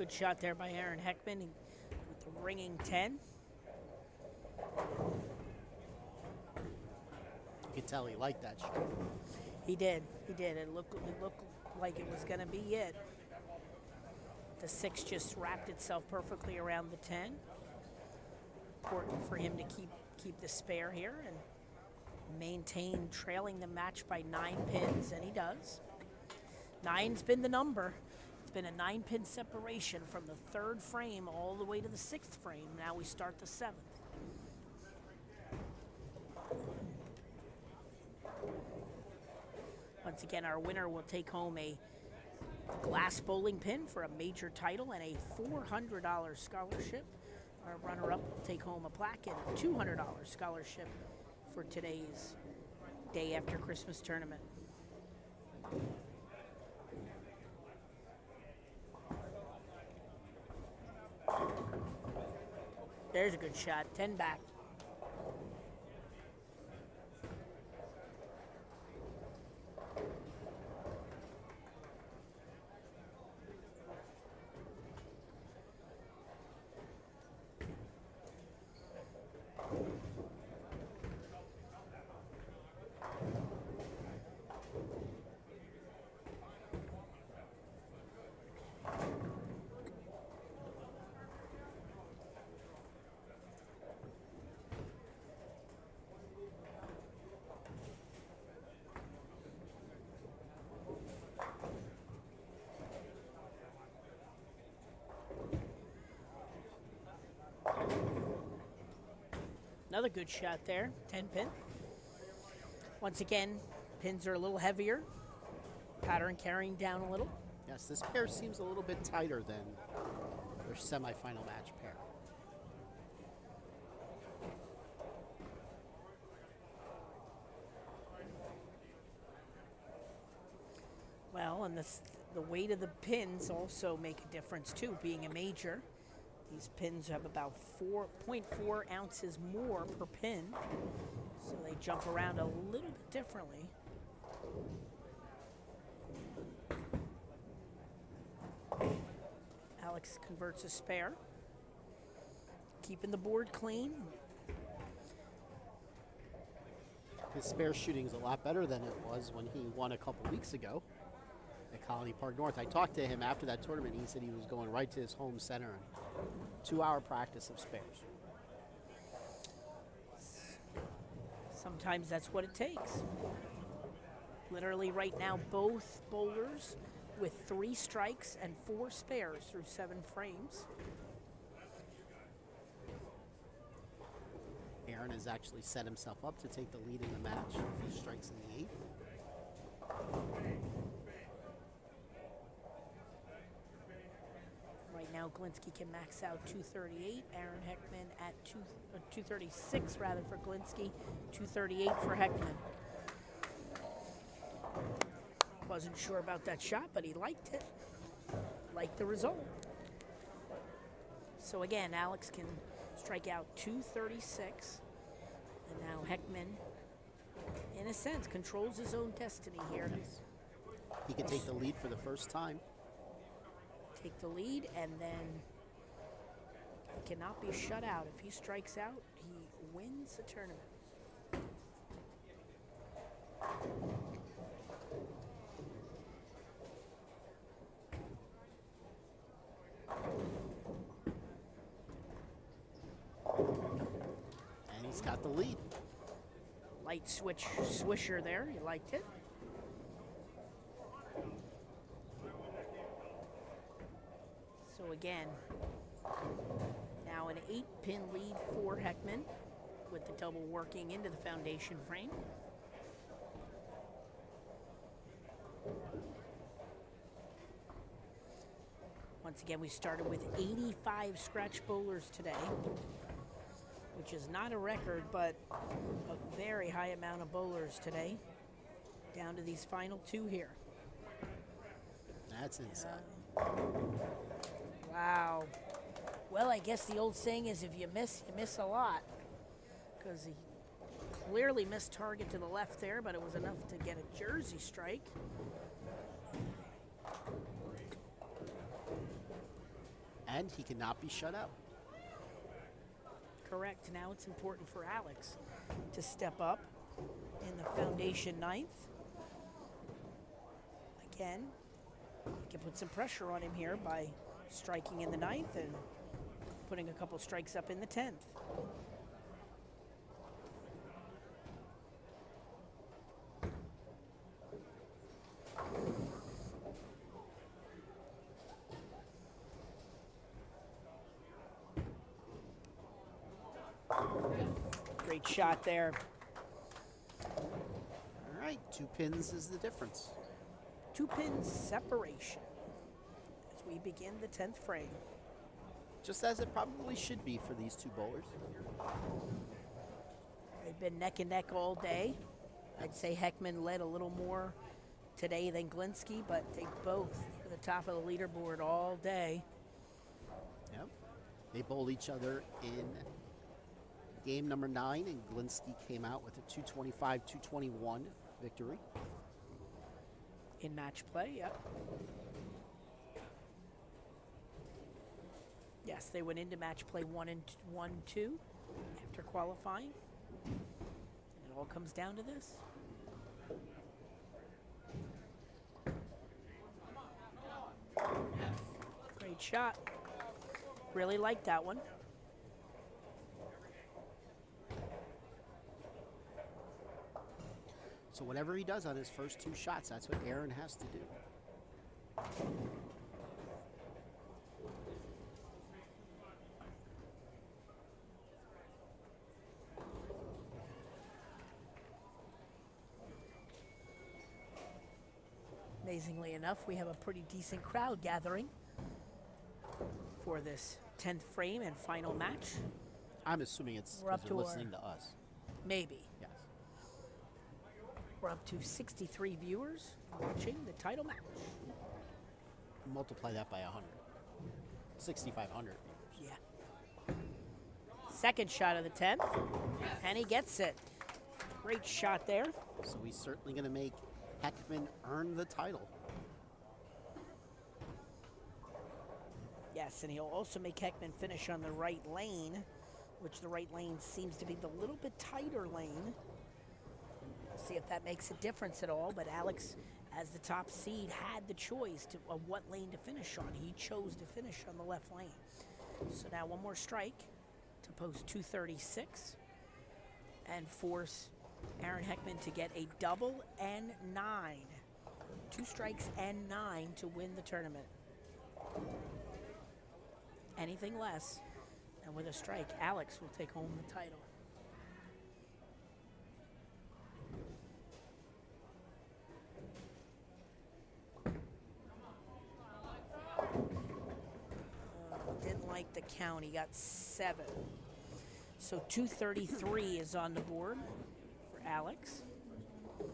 Good shot there by Aaron Heckman with the ringing 10. You could tell he liked that shot. He did. He did. It looked like it was going to be it. The 6 just wrapped itself perfectly around the 10. Important for him to keep the spare here and maintain trailing the match by 9 pins, and he does. 9's been the number. It's been a 9-pin separation from the 3rd frame all the way to the 6th frame. Now we start the 7th. Once again, our winner will take home a glass bowling pin for a major title and a $400 scholarship. Our runner-up will take home a plaque and a $200 scholarship for today's day after Christmas tournament. There's a good shot, 10 back. Another good shot there, 10 pin. Once again, pins are a little heavier. Pattern carrying down a little. Yes, this pair seems a little bit tighter than their semifinal match pair. Well, and the weight of the pins also make a difference too, being a major. These pins have about 4.4 ounces more per pin, so they jump around a little bit differently. Alex converts a spare, keeping the board clean. His spare shooting is a lot better than it was when he won a couple weeks ago at Colony Park North. I talked to him after that tournament. He said he was going right to his home center and 2-hour practice of spares. Sometimes that's what it takes. Literally right now, both bowlers with 3 strikes and 4 spares through 7 frames. Aaron has actually set himself up to take the lead in the match if he strikes in the 8th. Right now, Glinsky can max out 238. Aaron Heckman at 236 rather for Glinsky, 238 for Heckman. Wasn't sure about that shot, but he liked it. Liked the result. So again, Alex can strike out 236. And now Heckman, in a sense, controls his own destiny here. He can take the lead for the first time. Take the lead, and then he cannot be shut out. If he strikes out, he wins the tournament. And he's got the lead. Light swisher there. You liked it. So again, now an 8-pin lead for Heckman with the double working into the foundation frame. Once again, we started with 85 scratch bowlers today, which is not a record, but a very high amount of bowlers today, down to these final 2 here. That's inside. Wow. Well, I guess the old saying is if you miss a lot, because he clearly missed target to the left there, but it was enough to get a jersey strike. and he cannot be shut out. Correct. Now it's important for Alex to step up in the foundation ninth. Again, he can put some pressure on him here by striking in the ninth and putting a couple strikes up in the 10th. Great shot there. All right, 2 pins is the difference. 2 pins separation as we begin the 10th frame. Just as it probably should be for these 2 bowlers. They've been neck and neck all day. I'd say Heckman led a little more today than Glinsky, but they both are the top of the leaderboard all day. Yep. They bowled each other in game number 9, and Glinsky came out with a 225-221 victory. In match play, yep. Yes, they went into match play 1-2 after qualifying. And it all comes down to this. Great shot. Really liked that one. So whatever he does on his first 2 shots, that's what Aaron has to do. Amazingly enough, we have a pretty decent crowd gathering for this 10th frame and final match. I'm assuming it's We're up because they're to listening to us. Maybe. Yes. We're up to 63 viewers watching the title match. Multiply that by 100. 6,500. Yeah. Second shot of the 10th, and he gets it. Great shot there. So he's certainly going to make Heckman earn the title. Yes, and he'll also make Heckman finish on the right lane, which the right lane seems to be the little bit tighter lane. See if that makes a difference at all, but Alex, as the top seed, had the choice of what lane to finish on. He chose to finish on the left lane. So now one more strike to post 236 and force Aaron Heckman to get a double and 9. 2 strikes and 9 to win the tournament. Anything less, and with a strike, Alex will take home the title. Didn't like the count. He got 7. So 233 is on the board for Alex. A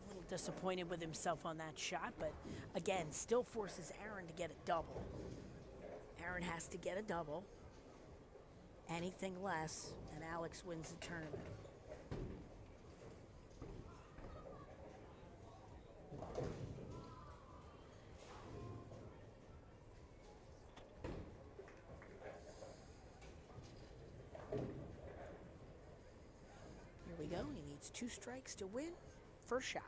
little disappointed with himself on that shot, but again, still forces Aaron to get a double. Aaron has to get a double. Anything less, and Alex wins the tournament. Here we go. He needs 2 strikes to win. First shot.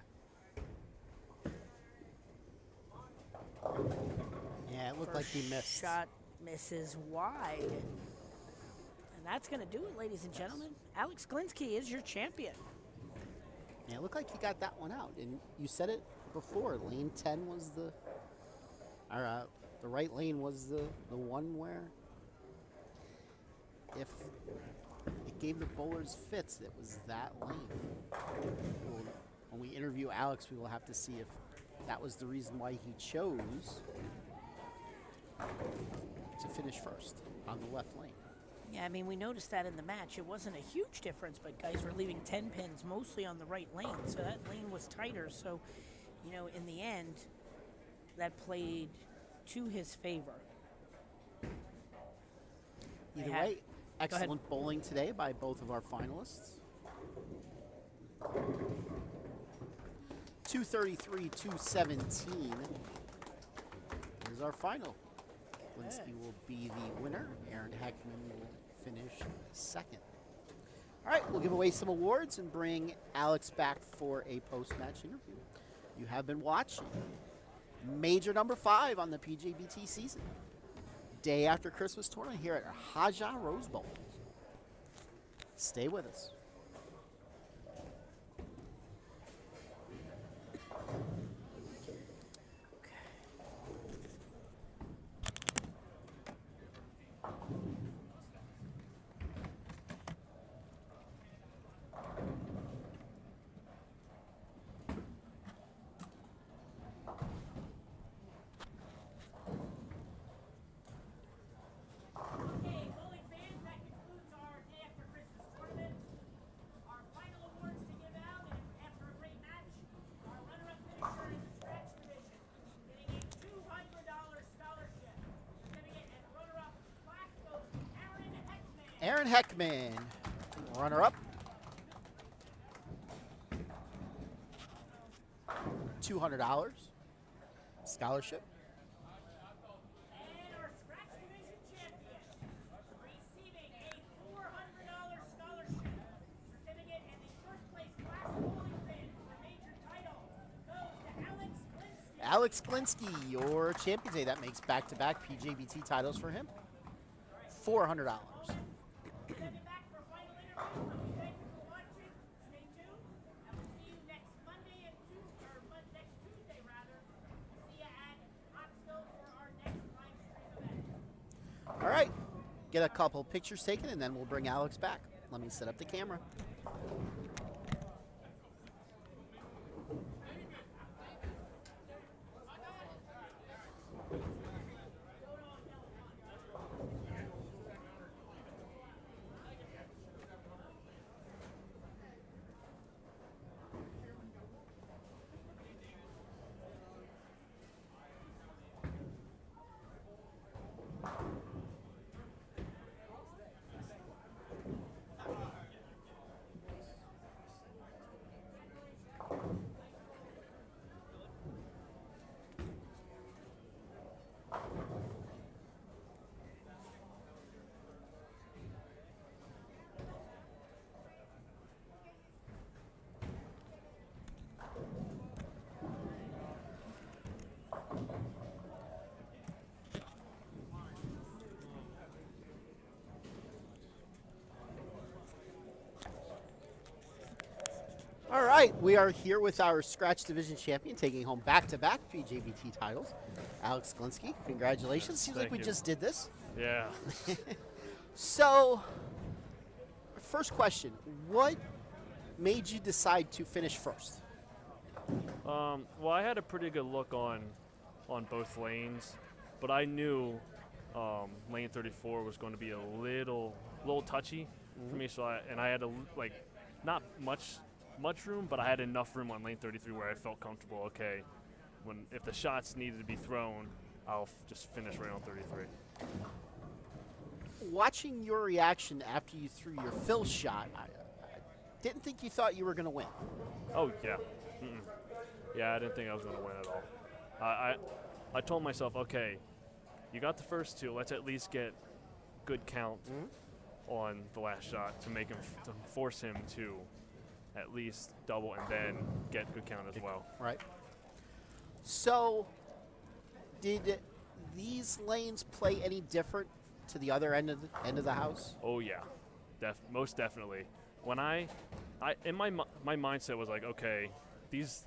Yeah, it looked like he missed. Shot misses wide. And that's going to do it, ladies and gentlemen. Alex Glinsky is your champion. Yeah, it looked like he got that one out. And you said it before. Lane 10 was the right lane was the one where if it gave the bowlers fits, it was that lane. When we interview Alex, we will have to see if that was the reason why he chose to finish first on the left lane. Yeah, I mean, we noticed that in the match. It wasn't a huge difference, but guys were leaving 10 pins mostly on the right lane. So that lane was tighter. So, you know, in the end, that played to his favor. Either way, excellent bowling today by both of our finalists. 233, 217 is our final. Linsky will be the winner. Aaron Heckman will finish second. All right, we'll give away some awards and bring Alex back for a post-match interview. You have been watching Major number 5 on the PJBT season. Day after Christmas tournament here at Haja Rose Bowl. Stay with us. Okay, bowling fans, that concludes our day after Christmas tournament. Our final awards to give out, and after a great match, our runner-up finisher in the scratch division, getting a $200 scholarship. Certificate and runner-up plaque goes to Aaron Heckman. Aaron Heckman, runner-up. $200 scholarship. And our scratch division champion, receiving a $400 scholarship. Certificate and the first place class bowling pin for major title goes to Alex Linsky. Alex Glinsky, your champion today. That makes back-to-back PJBT titles for him. $400. Send it back for a final interview. We thank you for watching. Stay tuned, and we'll see you next Monday at next Tuesday rather. We'll see you at Hotstone for our next live stream event. All right, get a couple pictures taken, and then we'll bring Alex back. Let me set up the camera. All right, we are here with our Scratch Division champion, taking home back-to-back PJBT titles, Alex Glinsky. Congratulations. Seems like Thank we you. just did this. Yeah. So, first question, what made you decide to finish first? Well, I had a pretty good look on both lanes, but I knew lane 34 was going to be a little touchy for me. So I had not much room, but I had enough room on lane 33 where I felt comfortable. Okay, if the shots needed to be thrown, I'll just finish right on 33. Watching your reaction after you threw your fill shot, I didn't think you thought you were going to win. Oh yeah, yeah. I didn't think I was going to win at all. I told myself, okay, you got the first two. Let's at least get good count on the last shot to force him to at least double and then get good count as well. Right. So, did these lanes play any different to the other end of the house? Oh yeah, most definitely. When I in my mindset was like, okay, these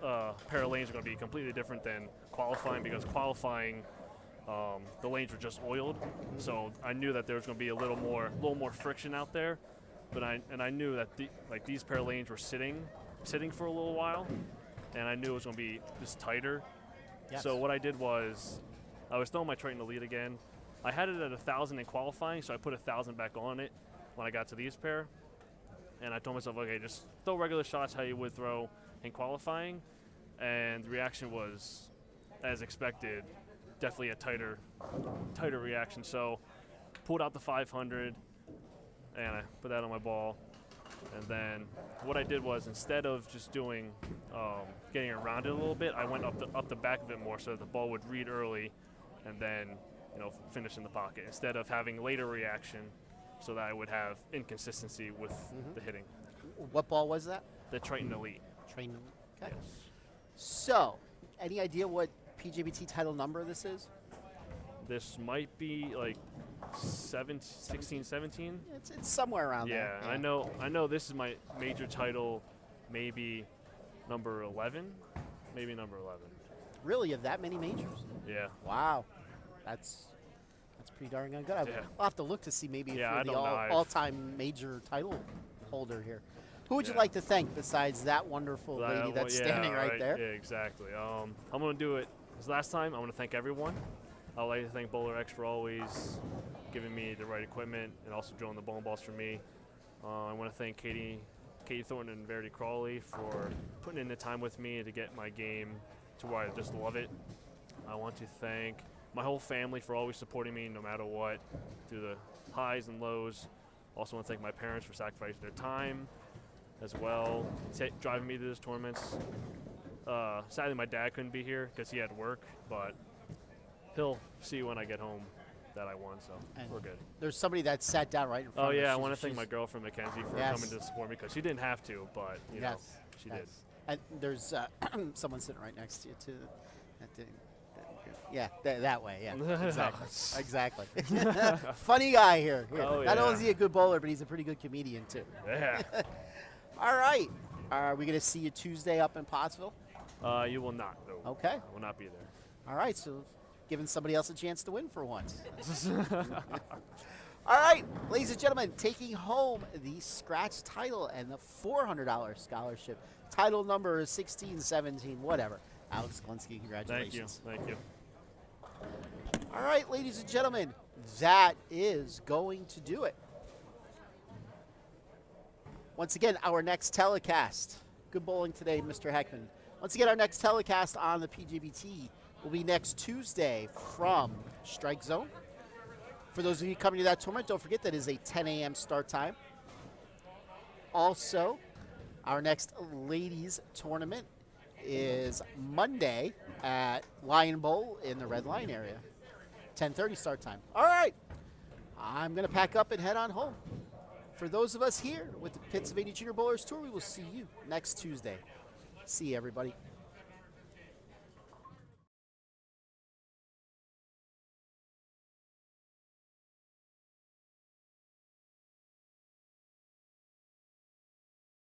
pair of lanes are going to be completely different than qualifying, because qualifying the lanes were just oiled, so I knew that there was going to be a little more friction out there. But I knew that these pair of lanes were sitting for a little while, and I knew it was going to be just tighter. Yes. So what I did was I was throwing my Triton Elite again. I had it at 1,000 in qualifying, so I put 1,000 back on it when I got to these pair. And I told myself, okay, just throw regular shots how you would throw in qualifying. And the reaction was, as expected, definitely a tighter reaction. So pulled out the 500, and I put that on my ball. And then what I did was, instead of just doing getting around it a little bit, I went up the back of it more so that the ball would read early and then finish in the pocket instead of having later reaction, so that I would have inconsistency with the hitting. What ball was that? The Triton Elite. Train. Okay. Yes. So, any idea what PJBT title number this is? This might be like 16, 17. It's somewhere around there. Yeah, I know this is my major title, maybe number 11, maybe number 11. Really, you have that many majors? Yeah. Wow, that's pretty darn good. Yeah. I'll have to look to see maybe if Yeah, I you're the don't know. all-time major title holder here. Who would you Yeah. like to thank besides that wonderful lady that's standing right there? Yeah, exactly. I'm going to do it as last time. I'm going to thank everyone. I'd like to thank Bowler X for always giving me the right equipment and also drilling the bowling balls for me. I want to thank Katie Thornton and Verity Crawley for putting in the time with me to get my game to where I just love it. I want to thank my whole family for always supporting me no matter what, through the highs and lows. Also want to thank my parents for sacrificing their time as well, driving me to these tournaments. Sadly, my dad couldn't be here because he had work, but he'll see when I get home that I won, so And we're good. There's somebody that sat down right in front Oh of us. yeah, I She's- want to thank she's- my girlfriend Mackenzie for Yes. coming to support me because she didn't have to, but you know, Yes. she yes. did. And there's someone sitting right next to you too. Yeah, that way. Yeah, exactly. Funny guy here. Oh, Not only yeah. is he a good bowler, but he's a pretty good comedian too. Yeah. All right. Are we going to see you Tuesday up in Pottsville? You will not. No. Okay. I will not be there. All right. So giving somebody else a chance to win for once. All right, ladies and gentlemen, taking home the scratch title and the $400 scholarship. Title number is 1617, whatever. Alex Glinski, Thank you. congratulations. Thank you. All right, ladies and gentlemen, that is going to do it. Once again, our next telecast. Good bowling today, Mr. Heckman. Once again, our next telecast on the PJBT will be next Tuesday from Strike Zone. For those of you coming to that tournament, don't forget that is a 10 a.m. start time. Also, our next ladies tournament is Monday at Lion Bowl in the Red Line area. 10:30 start time. All right. I'm going to pack up and head on home. For those of us here with the Pennsylvania Junior Bowlers Tour, we will see you next Tuesday. See you, everybody.